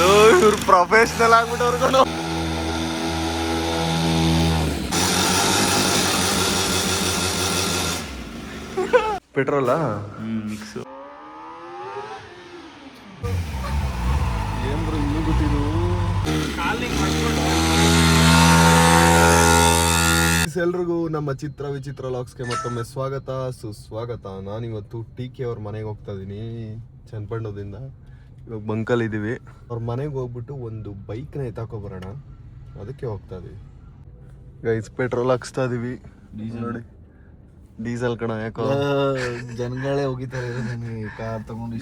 ಇವ್ರು professional ಆಗ್ಬಿಟ್ಟವ್ರು. ಪೆಟ್ರೋಲಾ mix ಏನ್ರು ಇನ್ನೂ ಗೊತ್ತಿದ್ದು. ಎಲ್ರಿಗೂ ನಮ್ಮ ಚಿತ್ರ ವಿಚಿತ್ರ ಲಾಕ್ಸ್ಗೆ ಮತ್ತೊಮ್ಮೆ ಸ್ವಾಗತ ಸುಸ್ವಾಗತ. ನಾನಿವತ್ತು TK ಅವ್ರ ಮನೆಗೆ ಹೋಗ್ತಾ ಇದೀನಿ ಚನ್ನಪಟ್ಟಣದಿಂದ. ಇವಾಗ ಬಂಕಲ್ ಇದೀವಿ. ಅವ್ರ ಮನೆಗೆ ಹೋಗ್ಬಿಟ್ಟು ಒಂದು ಬೈಕ್ನ ಎತ್ತಾಕೊಬರೋಣ, ಅದಕ್ಕೆ ಹೋಗ್ತಾ ಇದೀವಿ. ಗೈಸ್ ಪೆಟ್ರೋಲ್ ಹಾಕ್ಸ್ತಾ ಇದೀವಿ ನೋಡಿ. ಡೀಸೆಲ್ ಕಣ ಯಾಕೋ ಜನಗಳೇ ಹೋಗಿತಾರೆ ಕಾರ್ ತಗೊಂಡು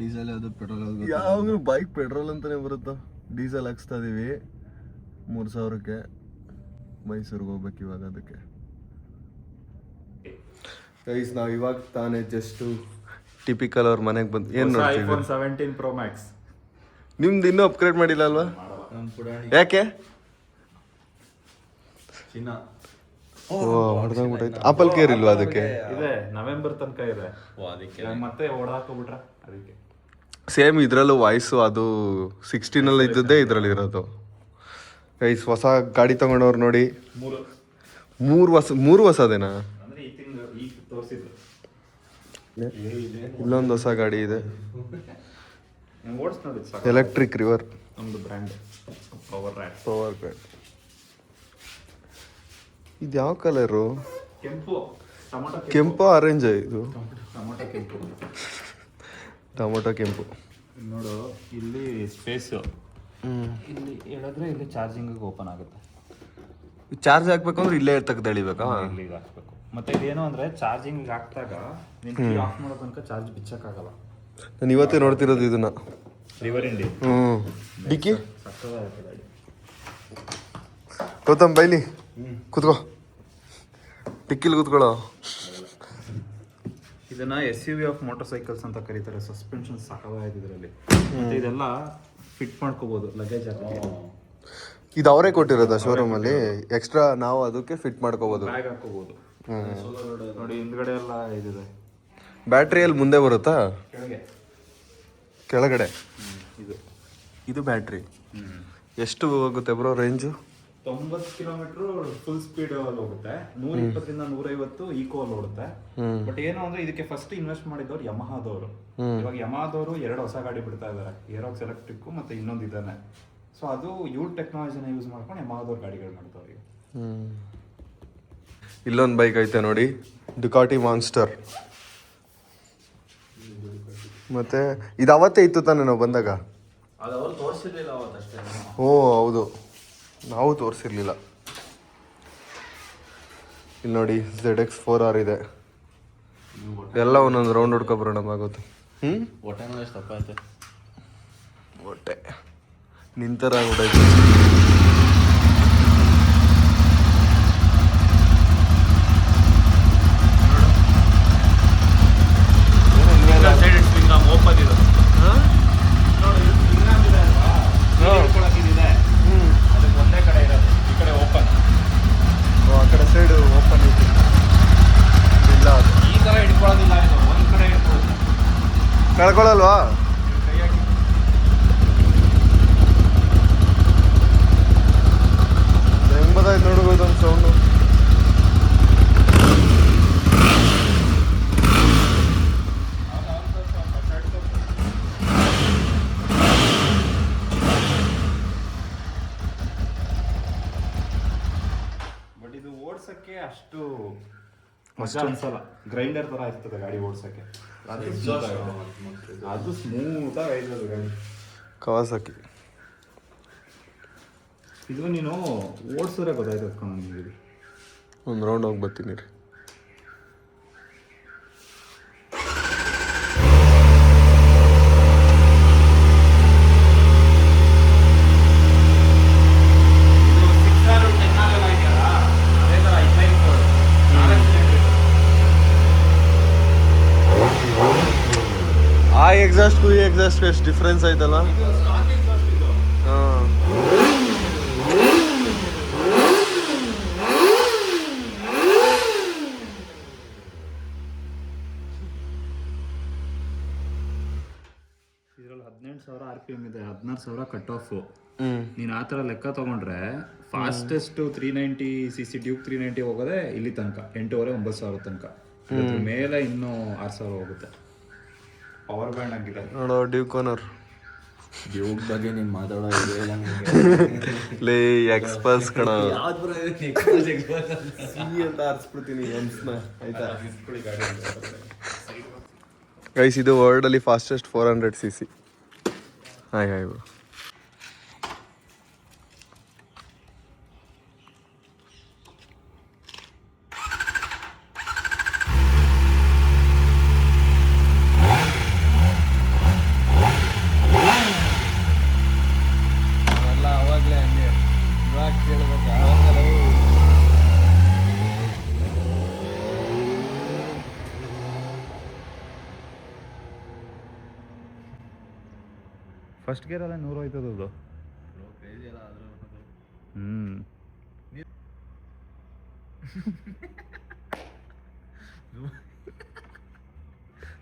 ಡೀಸೆಲ್ ಯಾವ್ದು ಪೆಟ್ರೋಲ್ ಯಾವಾಗಲೂ ಬೈಕ್ ಪೆಟ್ರೋಲ್ ಅಂತಾನೆ ಬರುತ್ತಾ. ಡೀಸೆಲ್ ಹಾಕ್ಸ್ತಾ ಇದೀವಿ 3000ಕ್ಕೆ. ಮೈಸೂರಿಗೆ ಹೋಗ್ಬೇಕು ಇವಾಗ. ಅದಕ್ಕೆ ಗೈಸ್ ನಾವು ಇವಾಗ ತಾನೇ ಜಸ್ಟ್ ಟಿಪಿಕಲ್ ಅವ್ರ ಮನೆಗೆ ಬಂದು ಏನು ನೋಡ್ತೀವಿ. iPhone 17 Pro Max ನಿಮ್ದು ಇನ್ನೂ ಅಪ್ಗ್ರೇಡ್ ಮಾಡಿಲ್ಲ ಅಲ್ವಾ? ಯಾಕೆ? ಹೊಡೆದಾಗ್ಬಿಟ್ಟೈತೆ. ಆಪಲ್ ಕೇರ್ ಇಲ್ವಾ ಅದಕ್ಕೆ? ಇದೆ, ನವೆಂಬರ್ ತನಕ ಇದೆ. ಮತ್ತೆ ಓಡಾಕೋಬಿಟ್ರ ಅದಕ್ಕೆ. ಸೇಮ್ ಇದ್ರಲ್ಲೂ ವಾಯ್ಸು ಅದು 16 ಇದ್ದದ್ದೇ ಇದ್ರಲ್ಲಿ ಇರೋದು. ಗೈಸ್ ಹೊಸ ಗಾಡಿ ತಗೊಂಡವ್ರು ನೋಡಿ. ಮೂರು ಹೊಸದೇನಾ? ಇಲ್ಲೊಂದು ಹೊಸ ಗಾಡಿ ಇದೆ, ಎಲೆಕ್ಟ್ರಿಕ್ ರಿವರ್. ನಮ್ದು ಬ್ರ್ಯಾಂಡ್ ಪವರ್ ಬ್ರ್ಯಾಂಡ್. ಇದು ಯಾವ ಕಲರು? ಕೆಂಪು ಆರೆಂಜ್. ಇದು ಟೊಮೊಟೊ ಕೆಂಪು. ನೋಡು ಇಲ್ಲಿ ಸ್ಪೇಸ್. ಇಲ್ಲಿ ಹೇಳಿದ್ರೆ ಇಲ್ಲಿ ಚಾರ್ಜಿಂಗ್ ಓಪನ್ ಆಗುತ್ತೆ. ಚಾರ್ಜ್ ಹಾಕ್ಬೇಕು ಅಂದ್ರೆ ಇಲ್ಲೇ ತೆಗ್ದು ಎಳಿಬೇಕಾ? ಇಲ್ಲಿಗೆ ಹಾಕ್ಬೇಕು. ಮತ್ತೆ ಇದೇನು ಅಂದ್ರೆ ಚಾರ್ಜಿಂಗ್ ಹಾಕ್ದಾಗ ಆಫ್ ಮಾಡೋ ತನಕ ಚಾರ್ಜ್ ಬಿಚ್ಚಕ್ಕಾಗಲ್ಲ. ನಾನು ಇವತ್ತೇ ನೋಡ್ತಿರೋದು ಇದನ್ನ. ರಿವರ್ ಇಂಡಿ ಡಿಕ್ಕಿ ಗೌತಮ್ ಬೈಲಿ ಕೂತ್ಕೋ, ಟಿಕ್ಕಿಲ್ ಕೂತ್ಕೊಳ್ಳೋ. ಇದನ್ನ SUV ಆಫ್ ಮೋಟರ್ ಸೈಕಲ್ಸ್ ಅಂತ ಕರೀತಾರೆ. ಸಸ್ಪೆನ್ಷನ್ ಸಾಕಾಗಿದೆ ಇದರಲ್ಲಿ. ಮತ್ತೆ ಇದೆಲ್ಲ ಫಿಟ್ ಮಾಡ್ಕೋಬಹುದು ಲಗೇಜ್ ಹಾಕಿ. ಇದು ಅವರೇ ಕೊಟ್ಟಿರೋದ ಶೋರೂಮ್ ಅಲ್ಲಿ? ಎಕ್ಸ್ಟ್ರಾ ನಾವು ಅದಕ್ಕೆ ಫಿಟ್ ಮಾಡ್ಕೋಬಹುದು, ಬ್ಯಾಗ್ ಹಾಕೋಬಹುದು. ನೋಡಿ ಹಿಂದ್ಗಡೆ ಎಲ್ಲ ಇದಿದೆ. ಬ್ಯಾಟ್ರಿಯಲ್ಲಿ ಮುಂದೆ ಬರುತ್ತಾ? ಕೆಳಗಡೆ ಇದು ಬ್ಯಾಟ್ರಿ. ಎಷ್ಟು ಹೋಗುತ್ತೆ bro range? 90 kilometre full speed ಅಲ್ಲಿ ಹೋಗುತ್ತೆ. 120ರಿಂದ 150 ಈಕೋ ಅಲ್ಲಿ ಓಡುತ್ತೆ. ಬಟ್ ಏನು ಅಂದ್ರೆ ಇದಕ್ಕೆ ಫಸ್ಟ್ ಇನ್ವೆಸ್ಟ್ ಮಾಡಿದವರು ಯಮಹಾದವರು. ಇವಾಗ ಯಮಹಾದವರು 2 ಹೊಸ ಗಾಡಿ ಬಿಡ್ತಾ ಇದಾರೆ, ಏರೋಕ್ಸ್ ಎಲೆಕ್ಟ್ರಿಕ್ ಮತ್ತೆ ಇನ್ನೊಂದು ಇದಾನೆ. ಸೊ ಅದು ಇವ್ರ ಟೆಕ್ನಾಲಜಿನ ಯೂಸ್ ಮಾಡ್ಕೊಂಡು ಯಮಹಾದವ್ರ ಗಾಡಿಗಳು ಮಾಡ್ತಾವ್ರಿಗೆ. ಇಲ್ಲೊಂದು ಬೈಕ್ ಐತೆ ನೋಡಿ, ಡುಕಾಟಿ ಮಾನ್ಸ್ಟರ್. ಮತ್ತೆ ಇದು ಅವತ್ತೇ ಇತ್ತು ತಾನೆ ನಾವು ಬಂದಾಗ? ಓ ಹೌದು, ನಾವು ತೋರಿಸಿರ್ಲಿಲ್ಲ. ಇಲ್ಲಿ ನೋಡಿ ZX 4R ಇದೆ. ಎಲ್ಲ ಒಂದೊಂದು ರೌಂಡ್ ಹೊಡ್ಕೊಬರೋಣ ಆಗುತ್ತೆ. ಹೊಟ್ಟೆ ನಿಂತರ ಹೊಡೈತೆ. ಓಪನ್ ಇದೆ ಅದಕ್ಕೆ ಒಂದೇ ಕಡೆ ಇರೋದು, ಈ ಕಡೆ ಓಪನ್. ಆ ಕಡೆ ಸೈಡ್ ಓಪನ್ ಇದೆ. ಇಲ್ಲ ಅದು ಈ ತರ ಹಿಡ್ಕೊಳ್ಳೋದಿಲ್ಲ, ಇದು ಒಂದ್ ಕಡೆ ಹಿಡ್ಕೊಳ್ಳೋದು. ಕಳ್ಕೊಳ್ಳಲ್ವಾ? ಹೆಂಗ್ ಬದಾಯ್ತು ನೋಡ್ಬೋದು ಒಂದು ಸೌಂಡು. ಅಷ್ಟು ಮಜಾ ಅನ್ಸಲ್ಲ. ಗ್ರೈಂಡರ್ ತರ ಇರ್ತದೆ ಗಾಡಿ ಓಡ್ಸಕ್ಕೆ. ಅದು ಸ್ಮೂತ್ ಆಗಿ ಗಾಡಿ ಕವಾಸಾಕಿ. ಇದು ನೀನು ಓಡಿಸಿದ್ರೆ ಗೊತ್ತಾಯ್ತದೆ ಕಣ ನಿಮಗೆ. ಒಂದು ರೌಂಡ್ ಹೋಗಿ ಬರ್ತೀನಿ ರೀ. ಎಕ್ಸಾಸ್ಟ್ಗೂ ಈ ಎಕ್ಸಾಸ್ಟ್ಗೂ ಎಷ್ಟು ಡಿಫ್ರೆನ್ಸ್ ಆಯ್ತಲ್ಲ? ಹಾಂ 16,000 RPM ಇದೆ, 16,000 ಕಟ್ ಆಫ್. ಹ್ಮ್ ನೀನು ಆ ಥರ ಲೆಕ್ಕ ತಗೊಂಡ್ರೆ ಫಾಸ್ಟೆಸ್ಟ್ 390cc ಡ್ಯೂಕ್ 390 ಹೋಗೋದೆ ಇಲ್ಲಿ ತನಕ 8,500-9,000 ತನಕ. ಇದ್ರ ಮೇಲೆ ಇನ್ನೂ 6,000 ಹೋಗುತ್ತೆ. ಪವರ್ ಬ್ಯಾಂಡ್ ಆಗಿದೆ ನೋಡೋ ಡ್ಯೂಕ್ ಓನರ್ ಡ್ಯೂಕ್ ಬಗ್ಗೆ ನೀನು ಮಾತಾಡೋ ಇದೆ ಇಲ್ಲ ಲೇ ಎಕ್ಸ್ಪಲ್ಸ್ ಕಣ ಯಾವ್ದು ಅಂತ ಆರಿಸ್ಬಿಡ್ತೀನಿ ಎನ್ಸ್ನ ಆಯ್ತಾ ಗೈಸ್. ಇದು ವರ್ಲ್ಡ್ ಅಲ್ಲಿ fastest 400cc. Hi hi bro. ಅವಾಗಲೇ ಹಂಗೆ ಇವಾಗ ಕೇಳ್ಬೇಕು. ಫಸ್ಟ್ ಗೇರಲ್ಲ 100 ಹೋಯ್ತದದು.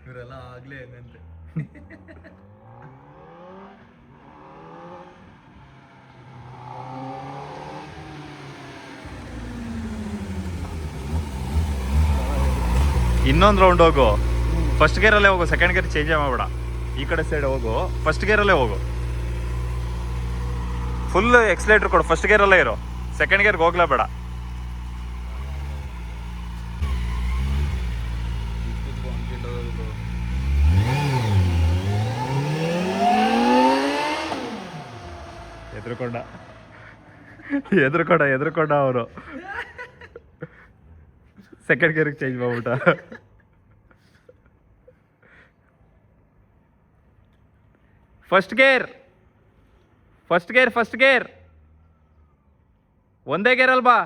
ಇವರೆಲ್ಲ ಆಗ್ಲೇ ಹೆಂಗಂತೆ. ಇನ್ನೊಂದು ರೌಂಡ್ ಹೋಗು, ಫಸ್ಟ್ ಗೇರಲ್ಲೇ ಹೋಗು, ಸೆಕೆಂಡ್ ಗೇರ್ ಚೇಂಜ್ ಮಾಡಬೇಡ. ಈ ಕಡೆ ಸೈಡ್ ಹೋಗು, ಫಸ್ಟ್ ಗೇರಲ್ಲೇ ಹೋಗು. ಫುಲ್ ಎಕ್ಸ್ಲೇಟರ್ ಕೊಡು, ಫಸ್ಟ್ ಗೇರಲ್ಲೇ ಇರೋ, ಸೆಕೆಂಡ್ ಗೇರ್ಗೆ ಹೋಗ್ಲೇಬೇಡ. ಎದ್ರುಕೊಂಡ ಅವರು ಸೆಕೆಂಡ್ ಗೇರ್ಗೆ ಚೇಂಜ್ ಮಾಡ್ಬಿಟ್ಟ. ಫಸ್ಟ್ ಗೇರ್ ಒಂದೇ ಗೇರ್ ಅಲ್ವಾ?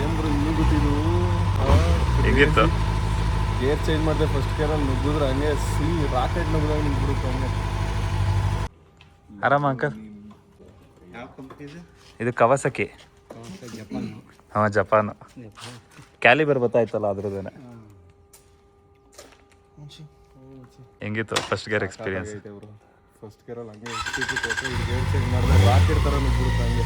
ಏನ್ ಬ್ರೋ ಇನ್ನೂ ಗೊತ್ತಿದ್ದು ಹೇಗಿತ್ತು? ಗೇರ್ ಚೇಂಜ್ ಮಾಡಿದೆ ಫಸ್ಟ್ ಗೇರಲ್ಲಿ ನುಗ್ಗಿದ್ರೆ ಹಂಗೆ ರಾಕೆಟ್ ನುಗ್ಗಿದಾಗ ನಿಂತ್ಬಿಡುತ್ತೆ ಹಂಗೆ. ಆರಾಮ ಅಂಕಲ್. ಯಾವ ಕಂಪ್ನಿ ಇದೆ? ಇದು ಕವಾಸಕಿ. ಹಾಂ, ಜಪಾನ್. ಕ್ಯಾಲಿಬರ್ ಗೊತ್ತಾಯ್ತಲ್ಲ ಅದ್ರದ್ದೇನೆ. ಹೆಂಗಿತ್ತು ಫಸ್ಟ್ ಗೇರ್ ಎಕ್ಸ್ಪೀರಿಯನ್ಸ್? ಫಸ್ಟ್ ಗೇರಲ್ಲಿ ಹಂಗೆ ಗೇರ್ ಚೇಂಜ್ ಮಾಡಿದ್ರೆ ರಾಕೆಟ್ ಥರ ನುಗ್ಗಿಬಿಡುತ್ತೆ ಹಂಗೆ.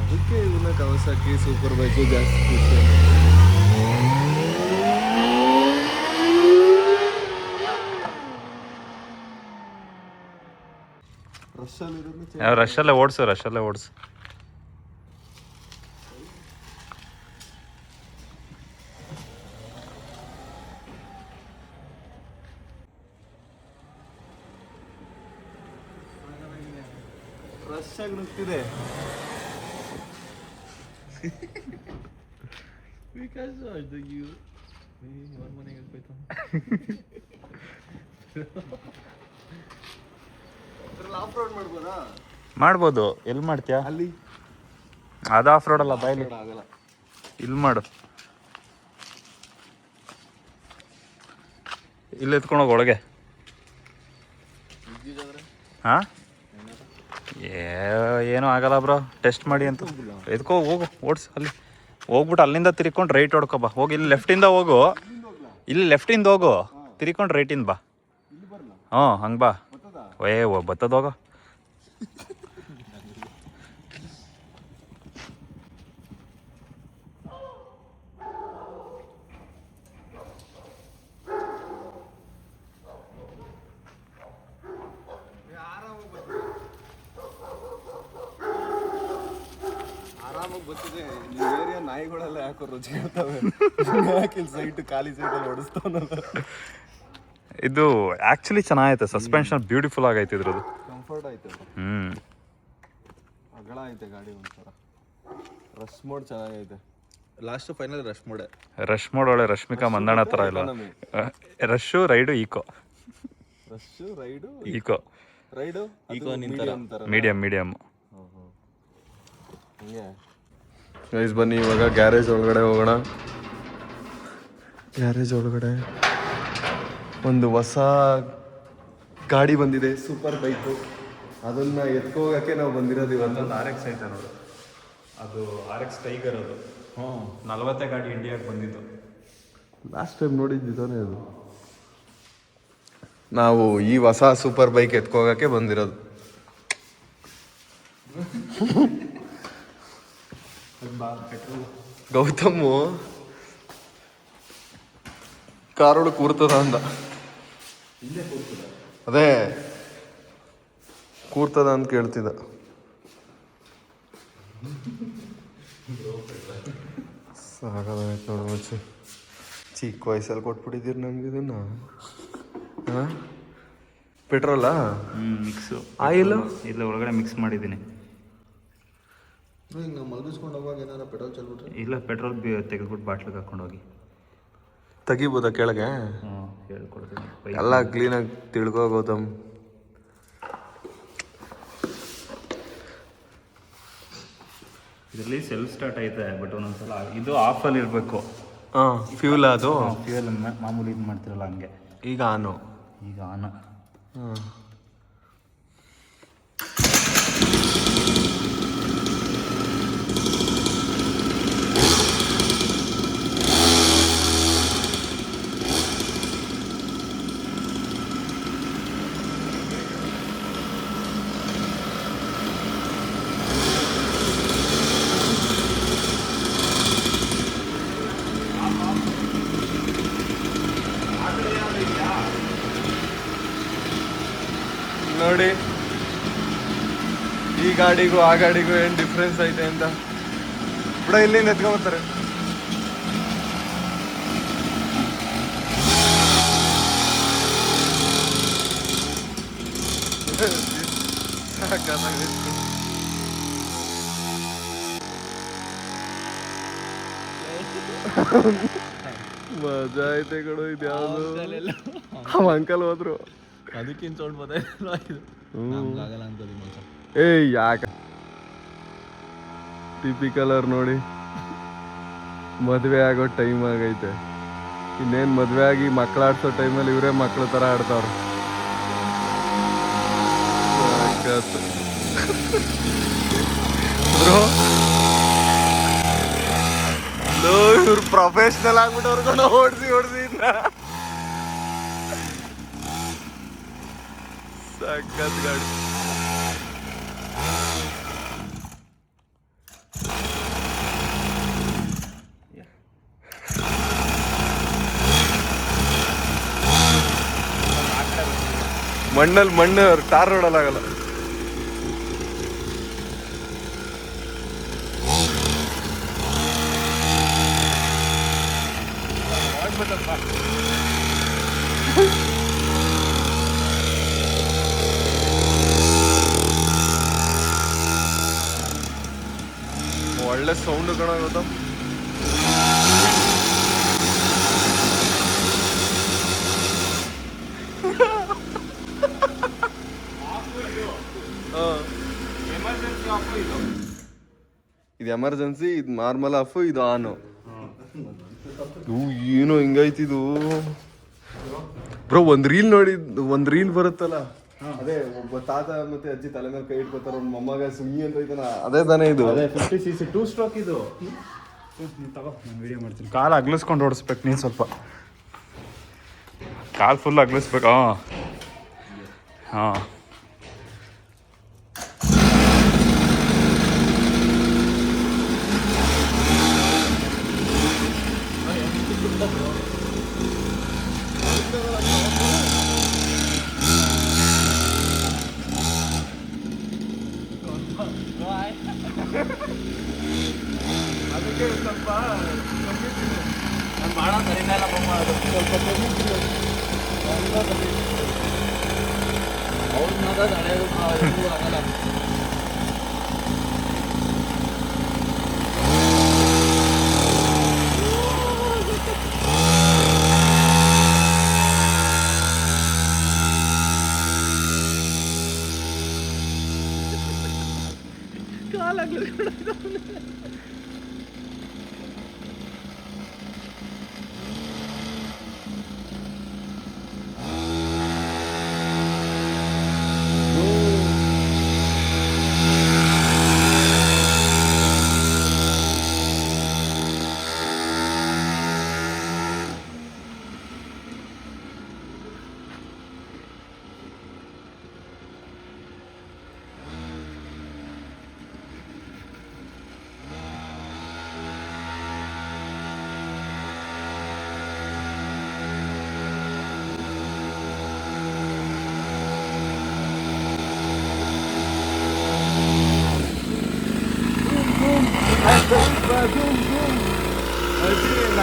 ಅದಕ್ಕೆ ಇವನ್ನ ಕವಾಸಕಿ ಸೂಪರ್ ಬೈಕು ಜಾಸ್ತಿ ಖುಷಿ. ರಶಲ್ಲೇ ಓಡಿಸು. ಫ್ರೆಶ್ ಆಗಿ ನುಗ್ತಿದೆ. ಆಫ್ ರೋಡ್ ಮಾಡ್ಬೋದಾ? ಮಾಡ್ಬೋದು. ಎಲ್ಲಿ ಮಾಡ್ತೀಯಾ? ಅಲ್ಲಿ ಅದು ಆಫ್ ರೋಡ್ ಅಲ್ಲ, ಬಾಯ್ಲಿ ಆಗಲ್ಲ. ಇಲ್ಲಿ ಮಾಡು. ಇಲ್ಲಿ ಎತ್ಕೊಂಡೋಗಿ ಒಳಗೆ. ಹಾಂ, ಏನೂ ಆಗಲ್ಲ ಬ್ರೋ, ಟೆಸ್ಟ್ ಮಾಡಿ ಅಂತ. ಎತ್ಕೋ, ಹೋಗು, ಓಡಿಸು. ಅಲ್ಲಿ ಹೋಗ್ಬಿಟ್ಟು ಅಲ್ಲಿಂದ ತಿರ್ಕೊಂಡು ರೈಟ್ ಹೊಡ್ಕೊಬಾ. ಹೋಗಿ ಇಲ್ಲಿ ಲೆಫ್ಟಿಂದ ಹೋಗು, ತಿರ್ಕೊಂಡು ರೈಟಿಂದ ಬಾ. ಹ್ಞೂ, ಹಂಗೆ ಬಾ. ಬರ್ತದ ಹೋಗೋ. ಆರಾಮಾಗಿ ಬರ್ತಿದೆ. ಈ ಏರಿಯಾ ನಾಯಿಗಳೆಲ್ಲ ಯಾಕೋ ರುಚಿ ಇರ್ತವೆ. ಯಾಕೆ ಸೈಟ್ ಖಾಲಿ ಸೈಟಲ್ಲಿ ಓಡಿಸ್ತಾವಲ್ಲ. ಇದು ಆ್ಯಕ್ಚುಲಿ ಚೆನ್ನಾಗೈತೆ, ಸಸ್ಪೆನ್ಷನ್ ಬ್ಯೂಟಿಫುಲ್ ಆಗೈತೆ ಇದ್ರದ್ದು. ಕಂಫರ್ಟ್ ಆಯ್ತು. ಅಗಳ ಐತೆ ಗಾಡಿ ಒಂಥರ. ರಶ್ ಮೋಡ್ ಚೆನ್ನಾಗೈತೆ. ಲಾಸ್ಟ್ ಫೈನಲ್ ರಶ್ ಮೋಡ್ ಒಳ್ಳೆ ರಶ್ಮಿಕಾ ಮಂದಣ್ಣ ಥರ ಇಲ್ಲ. Rush ride eco. Eco medium. Guys ಬನ್ನಿ ಇವಾಗ ಗ್ಯಾರೇಜ್ ಒಳಗಡೆ ಹೋಗೋಣ. ಗ್ಯಾರೇಜ್ ಒಳಗಡೆ ಒಂದು ಹೊಸ ಗಾಡಿ ಬಂದಿದೆ, ಸೂಪರ್ ಬೈಕು. ಅದನ್ನ ಎತ್ಕೋಗಕ್ಕೆ ನಾವು ಬಂದಿರೋದು ಇವತ್ತು. ಒಂದೊಂದು RX ಐತೆ ನೋಡು, ಅದು RX ಟೈಗರ್. ಅದು 40 ಗಾಡಿ ಇಂಡಿಯಾಗೆ ಬಂದಿದ್ದು. ಲಾಸ್ಟ್ ಟೈಮ್ ನೋಡಿದ್ದು ತಾನೇ ಅದು. ನಾವು ಈ ಹೊಸ ಸೂಪರ್ ಬೈಕ್ ಎತ್ಕೋಗಕ್ಕೆ ಬಂದಿರೋದು. ಗೌತಮು ಕಾರೋಳು ಕೂರ್ತದ ಅಂದ. ಅದೇ ಕೂರ್ತದ ಅಂತ ಕೇಳ್ತಿದ್ದ. ಸಾಕಾಯ್ತು ನೋಡು ಮಚ್ಚಿ, ಚಿಕ್ಕ ವಯಸ್ಸಲ್ಲಿ ಕೊಟ್ಬಿಟ್ಟಿದ್ದೀರಿ ನಮ್ಗೆ ಇದನ್ನ. ಹಾಂ, ಪೆಟ್ರೋಲಾ? ಮಿಕ್ಸು. ಆಯಿಲ್ ಇಲ್ಲ, ಒಳಗಡೆ ಮಿಕ್ಸ್ ಮಾಡಿದ್ದೀನಿ. ಈಗ ನಾವು ಮಲಗಿಸ್ಕೊಂಡು ಹೋಗುವಾಗ ಏನಾರ ಪೆಟ್ರೋಲ್ ಚೆಲ್ಬಿಟ್ರೆ? ಇಲ್ಲ, ಪೆಟ್ರೋಲ್ ತೆಗೆದ್ಬಿಟ್ಟು ಬಾಟ್ಲಿಗೆ ಹಾಕೊಂಡು ಹೋಗಿ ತೆಗಿಬೋದಾ ಕೆಳಗೆ? ಹೇಳ್ಕೊಡ್ತೀನಿ. ಎಲ್ಲ ಕ್ಲೀನಾಗಿ ತಿಳ್ಕೋ ಗೌತಮ್. ಇದರಲ್ಲಿ ಸೆಲ್ಫ್ ಸ್ಟಾರ್ಟ್ ಐತೆ, ಬಟ್ ಒಂದೊಂದ್ಸಲ ಇದು ಆಫಲ್ಲಿ ಇರಬೇಕು. ಹಾಂ, ಫ್ಯೂಲ್ ಅದು ಫ್ಯೂಯಲ್ ಮಾಮೂಲಿ ಇದು ಮಾಡ್ತಿರಲ್ಲ ಹಂಗೆ. ಈಗ ಆನು. ಈಗ ಆನ. ಹಾಂ, ನೋಡಿ ಈ ಗಾಡಿಗೂ ಆ ಗಾಡಿಗೂ ಏನು ಡಿಫ್ರೆನ್ಸ್ ಐತೆ ಅಂತ. ಬಿಡ, ಇಲ್ಲಿಂದ ಎತ್ಕೊಂಬತ್ತಾರೆ. ಮಜಾ ಐತೆ ಕಣೋ. ಇದು ಯಾವುದು ಅವ ಅಂಕಲ್ ಹೋದ್ರು, ಅದಕ್ಕಿಂತ ಸೌಂಡ್ ಬತ್ತಾಯಿಲ್ಲ ಇದು. ಆಗಲ್ಲ ಅಂತದಿ ಮಚ್ಚ. ಏಯ್ ಯಾಕ ಟಿಪಿಕಲರ್ ನೋಡಿ. ಮದುವೆ ಆಗೋ ಟೈಮ್ ಆಗೈತೆ. ಇನ್ನೇನು ಮದುವೆ ಆಗಿ ಮಕ್ಕಳಾಡ್ಸೋ ಟೈಮಲ್ಲಿ ಇವರೇ ಮಕ್ಳ ಥರ ಆಡ್ತಾವ್ರ. ಇವ್ರು ಪ್ರೊಫೆಷನಲ್ ಆಗ್ಬಿಟ್ಟು ಹೊರ್ಕೊಂಡು ಓಡಿಸಿ ಸಖತ್ ಗಾಡಿ. ಮಣ್ಣಲ್ಲಿ ಮಣ್ಣು ಟಾರ್ ರೋಡಲ್ಲಿ ಆಗಲ್ಲ. ಒಳ್ಳೆ ಸೌಂಡ್ ಕಣ ಗೌತಮ್. ಇದು ಎಮರ್ಜೆನ್ಸಿ, ಇದು ನಾರ್ಮಲ್ ಆಫ್, ಇದು ಆನು. ಏನೋ ಹಿಂಗೈತಿದು ಬ್ರೋ. ಒಂದ್ ರೀಲ್ ಬರುತ್ತಲ್ಲ, ಅದೇ ಒಬ್ಬ ತಾತ ಮತ್ತೆ ಅಜ್ಜಿ ತಲೆ ಮೇಲೆ ಕೈ ಇಟ್ಕೋತಾರ, ಅವ್ನ ಮೊಮ್ಮಗ ಸುಮ್ಮಿ ಅಂತ ಐತನ, ಅದೇ ತಾನೇ ಇದು. 50cc 2 ಸ್ಟ್ರೋಕ್ ಇದು. ತಗೋ, ನಾನು ವಿಡಿಯೋ ಮಾಡ್ತೀನಿ. ಕಾಲು ಅಗ್ಲಿಸ್ಕೊಂಡು ಓಡಿಸ್ಬೇಕು ನೀನು, ಸ್ವಲ್ಪ ಕಾಲು ಫುಲ್ ಅಗ್ಲಿಸ್ಬೇಕು. ಹಾಂ, ಅದಕ್ಕೆ ಸ್ವಲ್ಪ ನಾನು ಭಾಳ ಕರೀತಾಯಿಲ್ಲ ಬಮ್ಮ, ಅದು ಸ್ವಲ್ಪ ಅವ್ರು ಮಾತಾಡ ಹಳೆಯದು ಆಗಲ್ಲ.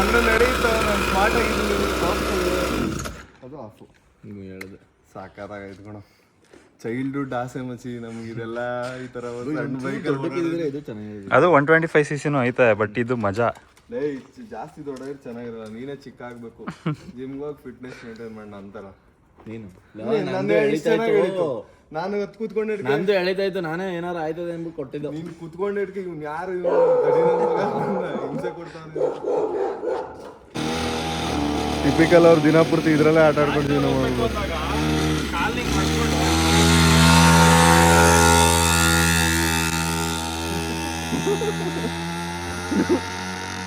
ನನ್ನ ನಡೀತಾ ನಾನು ಸ್ಮಾರ್ಟ್ ಆಗಿದ್ದೀನಿ ಅದು ಆಫು ನೀವು ಹೇಳಿದೆ ಸಾಕಾಗೈತೆ ಕಣ ಚೈಲ್ಡ್ಹುಡ್ ಆಸೆ ಮಚ್ಚಿ ನಮ್ಗಿದೆಲ್ಲ ಈ ಥರ ಒಂದು ಸಣ್ಣ ಇದು ಚೆನ್ನಾಗಿದೆ. ಅದು 125cc ಐತೆ, ಬಟ್ ಇದು ಮಜಾ. ಜಾಸ್ತಿ ದೊಡ್ಡವ್ರು ಚೆನ್ನಾಗಿರಲ್ಲ, ನೀನೇ ಚಿಕ್ಕ ಆಗ್ಬೇಕು. ಜಿಮ್ಗೆ ಹೋಗಿ ಫಿಟ್ನೆಸ್ ಮೇಂಟೈನ್ ಮಾಡೋಣ ಅಂತಾರ ನೀನು ನಾನು ಕೂತ್ಕೊಂಡು ನಂದು ಎಳಿತಾಯ್ತು, ನಾನೇ ಏನಾರು ಆಯ್ತದೆ ಅಂದ್ಬಿಟ್ಟು ಕೊಟ್ಟಿದ್ದು. ನೀನು ಕೂತ್ಕೊಂಡು ಇಟ್ಕಿ ಇವ್ನು ಯಾರು ಹಿಂಸೆ ಕೊಡ್ತಾನೆ. ಟಿಪಿಕಲ್ ಅವ್ರು ದಿನಪೂರ್ತಿ ಇದ್ರಲ್ಲೇ ಆಟ ಆಡ್ಕೊಂಡಿದ್ದೀವಿ ನಾವು.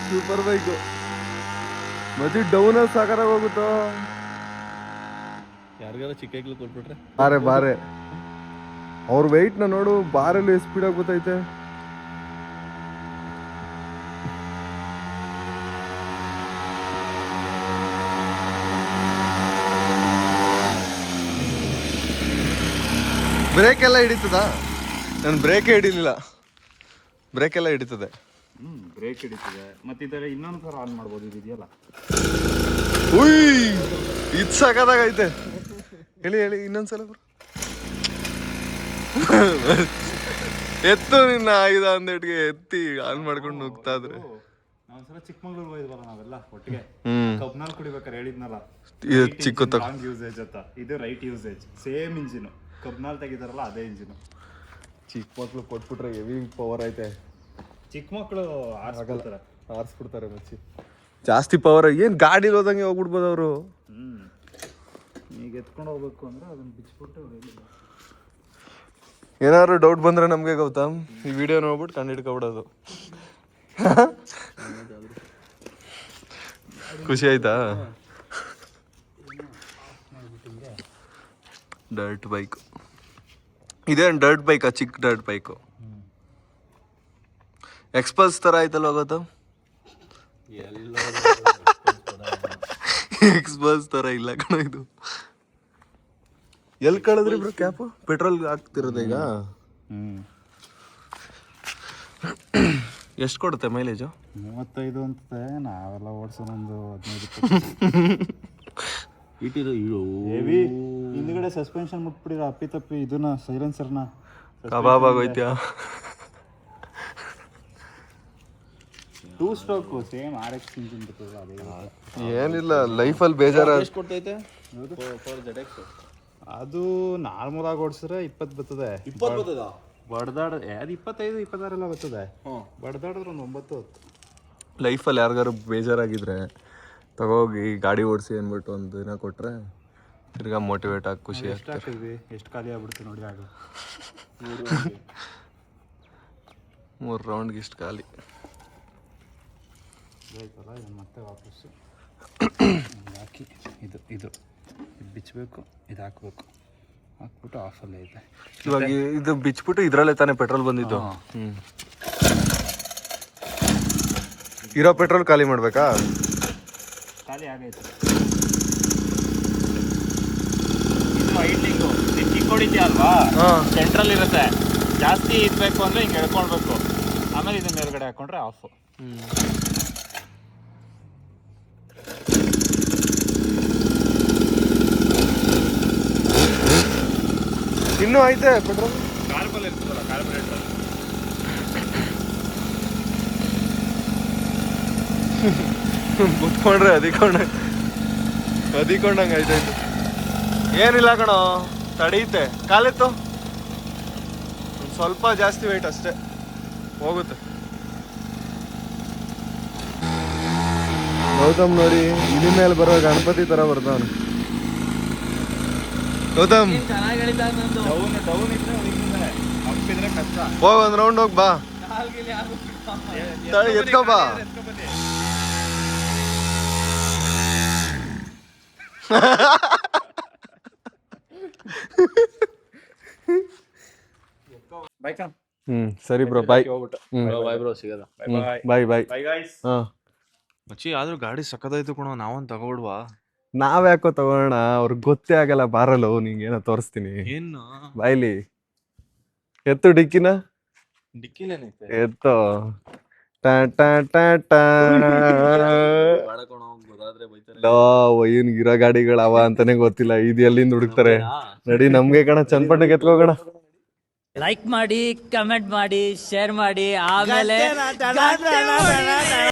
ಸೂಪರ್ ಬೈಕು ಮಜಿ ಡೌನಲ್ಲಿ ಸಾಕಾರಾಗ ಹೋಗುತ್ತೋ. ಯಾರಿಗಾರ ಚಿಕ್ಕ ಐಕ್ಲು ಕೊಟ್ಬಿಟ್ರೆ ಬಾರೆ ಅವ್ರ ವೆಯ್ಟ್ ನ ನೋಡು, ಬಾರಲ್ಲಿ ಸ್ಪೀಡ್ ಆಗಿ ಗೊತ್ತೈತೆ. ಬ್ರೇಕ್ ಎಲ್ಲ ಹಿಡಿತದ? ನಾನು ಬ್ರೇಕೇ ಹಿಡಿಲಿಲ್ಲ. ಬ್ರೇಕ್ ಎಲ್ಲ ಹಿಡಿತದೆ. ಬ್ರೇಕ್ ಹಿಡಿತದೆ. ಮತ್ತೆ ಇದರ ಇನ್ನೊಂದು ಥರ ಆನ್ ಮಾಡ್ಬೋದು, ಇದು ಇದೆಯಲ್ಲ. ಉಯ್ ಇದು ಸಾಕಾಗೈತೆ. ಹೇಳಿ ಇನ್ನೊಂದ್ಸಲ ಎತ್ತು ನಿನ್ನ ಆಯುಧ ಅಂದೇಟ್ಗೆ ಎತ್ತಿ ಆನ್ ಮಾಡ್ಕೊಂಡು ನುಗ್ತಾ ಇದ್ರೆ. ನಾವೊಂದ್ಸಲ ಚಿಕ್ಕಮಂಗ್ಳೂರ್ ಹೋಗಿದ್ವಲ್ಲ ನಾವೆಲ್ಲ ಒಟ್ಟಿಗೆ, ಕಬ್ನಲ್ಲಿ ಕುಡಿಬೇಕಾರೆ ಹೇಳಿದ್ನಲ್ಲ ಚಿಕ್ಕ ರಾಂಗ್ ಯೂಸೇಜ್ ಅಂತ. ಇದು ರೈಟ್ ಯೂಸೇಜ್, ಸೇಮ್ ಇಂಜಿನ್. ಕಬ್ನಲ್ಲಿ ತೆಗಿತಾರಲ್ಲ ಅದೇ ಇಂಜಿನ್. ಚಿಕ್ಕ ಮಕ್ಳು ಕೊಟ್ಬಿಟ್ರೆ ಹೆವಿ ಪವರ್ ಐತೆ. ಚಿಕ್ಕ ಮಕ್ಕಳು ಆರಿಸ್ಬಿಡ್ತಾರೆ ಮಚ್ಚಿ. ಜಾಸ್ತಿ ಪವರ್ ಏನ್ ಗಾಡಿ ಹೋದಂಗೆ ಹೋಗ್ಬಿಡ್ಬೋದು ಅವರು. ಈಗ ಎತ್ಕೊಂಡು ಹೋಗ್ಬೇಕು ಅಂದ್ರೆ ಅದನ್ನ ಬಿಚ್ಬಿಟ್ಟು ಏನಾದ್ರು ಡೌಟ್ ಬಂದ್ರೆ ನಮ್ಗೆ ಗೌತಮ್ ಈ ವಿಡಿಯೋ ನೋಡ್ಬಿಟ್ಟು ಕಂಡು ಹಿಡ್ಕೊಬಿಡೋದು. ಖುಷಿ ಆಯ್ತಾ? ಡರ್ಟ್ ಬೈಕ್ ಇದೇನು ಡರ್ಟ್ ಬೈಕಾ? ಚಿಕ್ಕ ಡರ್ಟ್ ಬೈಕು ಎಕ್ಸ್ಪಲ್ಸ್ ತರ ಆಯ್ತಲ್ಲ ಗೌತಮ್? ಎಕ್ಸ್ಪಲ್ಸ್ ತರ ಇಲ್ಲ ಕಣ ಇದು. ಎಲ್ಲಿ ಕಳೆದ್ರಿ ಬ್ರೋ ಕ್ಯಾಪ್? ಪೆಟ್ರೋಲ್ ಹಾಕ್ತಿರೋದು ಈಗ. ಎಷ್ಟು ಕೊಡುತ್ತೆ ಮೈಲೇಜು? 35 ಅಂತದೆ. ನಾವೆಲ್ಲ ಓಡಿಸೋಣ ಒಂದು 15. ಹೆವಿ ಹಿಂದ್ಗಡೆ ಸಸ್ಪೆನ್ಷನ್ ಮುಟ್ಬಿಟ್ಟಿರೋ ಅಪ್ಪಿ ಇದನ್ನ ಸೈಲೆನ್ಸರ್ನ ಕಬಾಬ್ ಆಗೋಯ್ತ್ಯಾ? 2 ಸ್ಟ್ರೋಕ್ ಸೇಮ್ RX ಇಂಜಿನ್ ಬರ್ತದೆ ಅದೇ. ಏನಿಲ್ಲ, ಲೈಫಲ್ಲಿ ಬೇಜಾರ. ಎಷ್ಟು ಕೊಡ್ತೈತೆ ಅದು ನಾರ್ಮಲ್ ಆಗಿ ಓಡಿಸಿದ್ರೆ 20 ಬರ್ತದೆ. 20 ಬರ್ತದ? ಬಡ್ದಾಡ ಅದು 25, 26 ಎಲ್ಲ ಬರ್ತದೆ. ಬಡ್ದಾಡಿದ್ರೆ ಒಂದು 9, 10. ಲೈಫಲ್ಲಿ ಯಾರಿಗಾರು ಬೇಜಾರಾಗಿದ್ರೆ ತಗೋಗಿ ಗಾಡಿ ಓಡಿಸಿ ಅಂದ್ಬಿಟ್ಟು ಒಂದು ದಿನ ಕೊಟ್ರೆ ತಿರ್ಗಾ ಮೋಟಿವೇಟ್ ಆಗಿ ಖುಷಿ ಎಷ್ಟು ಹಾಕಿದ್ವಿ, ಎಷ್ಟು ಖಾಲಿ ಆಗ್ಬಿಡ್ತೀವಿ ನೋಡಿ. ಆಗ 3 ರೌಂಡ್ಗೆ ಇಷ್ಟು ಖಾಲಿ ಆಯ್ತಲ್ಲ. ಇದನ್ನು ಮತ್ತೆ ವಾಪಸ್ಸು ಹಾಕಿ ಇದು ಬಿಚ್ಚಬೇಕು, ಇದು ಹಾಕ್ಬೇಕು. ಹಾಕ್ಬಿಟ್ಟು ಆಫಲ್ಲೇ ಇದೆ ಇವಾಗ. ಇದು ಬಿಚ್ಬಿಟ್ಟು ಇದರಲ್ಲೇ ತಾನೇ ಪೆಟ್ರೋಲ್ ಬಂದಿದ್ದು. ಇರೋ ಪೆಟ್ರೋಲ್ ಖಾಲಿ ಮಾಡ್ಬೇಕಾ? ಖಾಲಿ ಆಗೈತೆ. ಇದು ಐಡ್ಲಿಂಗು. ನೀನು ಕಿಕ್ ಹೊಡಿತೀಯ ಅಲ್ವಾ, ಸೆಂಟ್ರಲ್ ಇರುತ್ತೆ. ಜಾಸ್ತಿ ಇರಬೇಕು ಅಂದರೆ ಹಿಂಗೆ ಎಳ್ಕೊಳ್ಬೇಕು. ಆಮೇಲೆ ಇದನ್ನ ಮೇಲ್ಗಡೆ ಹಾಕೊಂಡ್ರೆ ಆಫು. ಇನ್ನೂ ಐತೆ ಪೆಟ್ರೋಲ್. ಕಾರ್ಬಲ್ ಇರ್ತದಲ್ಲ, ಕಾರ್ಬೊರೇಟರ್. ಕುತ್ಕೊಂಡ್ರೆ ಅದಿಕೊಂಡಂಗೆ ಆಯ್ತಾಯ್ತು. ಏನಿಲ್ಲ ಕಣೋ, ತಡೆಯುತ್ತೆ. ಕಾಲೆತ್ತು ಸ್ವಲ್ಪ ಜಾಸ್ತಿ ವೆಯ್ಟ್ ಅಷ್ಟೇ, ಹೋಗುತ್ತೆ. ಗೌತಮ್ ನೋಡಿ, ಇಳಿ ಮೇಲೆ ಬರೋ ಗಣಪತಿ ತರ ಬರ್ತಾವನು ಗೌತಮ್. ಡೌನ್ ಇದ್ರೆ ಅಪ್ಪಿದ್ರೆ ಕಷ್ಟ. ಹೋಗ್ ಒಂದ್ ರೌಂಡ್ ಹೋಗ್ ಬಾ, ಎತ್ಕೋ ಬಾ. ಸರಿ ಬ್ರೋ, ಬಾಯ್. ಬಾಯ್ ಬ್ರೋ, ಸಿಗದ. ಬಾಯ್ ಬಾಯ್. ಹಾ ಮಚ್ಚಿ, ಆದ್ರೂ ಗಾಡಿ ಸಕ್ಕದಾಯ್ತು ಕಣೋ. ನಾವೊಂದು ತಗೊಬಿಡ್ವಾ? ನಾವ್ ಯಾಕೋ ತಗೋಣ, ಅವ್ರಿಗೆ ಗೊತ್ತೇ ಆಗಲ್ಲ. ಬಾರಲ್ಲ ನಿಂಗೇನೋ ತೋರಿಸ್ತೀನಿ. ಏನು ಬಾಯ್ಲಿ ಎತ್ತು ಡಿಕ್ಕಿನ ಡಿಕ್ಕಿಲೇನೈತೆ? ಎತ್ತೋ ಟಾ ಟಾ ಟಾ ಟಾ. ಏನ್ ಗಿರೋ ಗಾಡಿಗಳವ ಅಂತಾನೆ ಗೊತ್ತಿಲ್ಲ, ಇದು ಎಲ್ಲಿಂದ ಹುಡುಕ್ತಾರೆ. ನಡಿ ನಮ್ಗೆ ಕಣ ಚನ್ನಪಟ್ಟಣಕ್ಕೆ ಎತ್ಕೋಗೋಣ. ಲೈಕ್ ಮಾಡಿ, ಕಮೆಂಟ್ ಮಾಡಿ, ಶೇರ್ ಮಾಡಿ, ಆಮೇಲೆ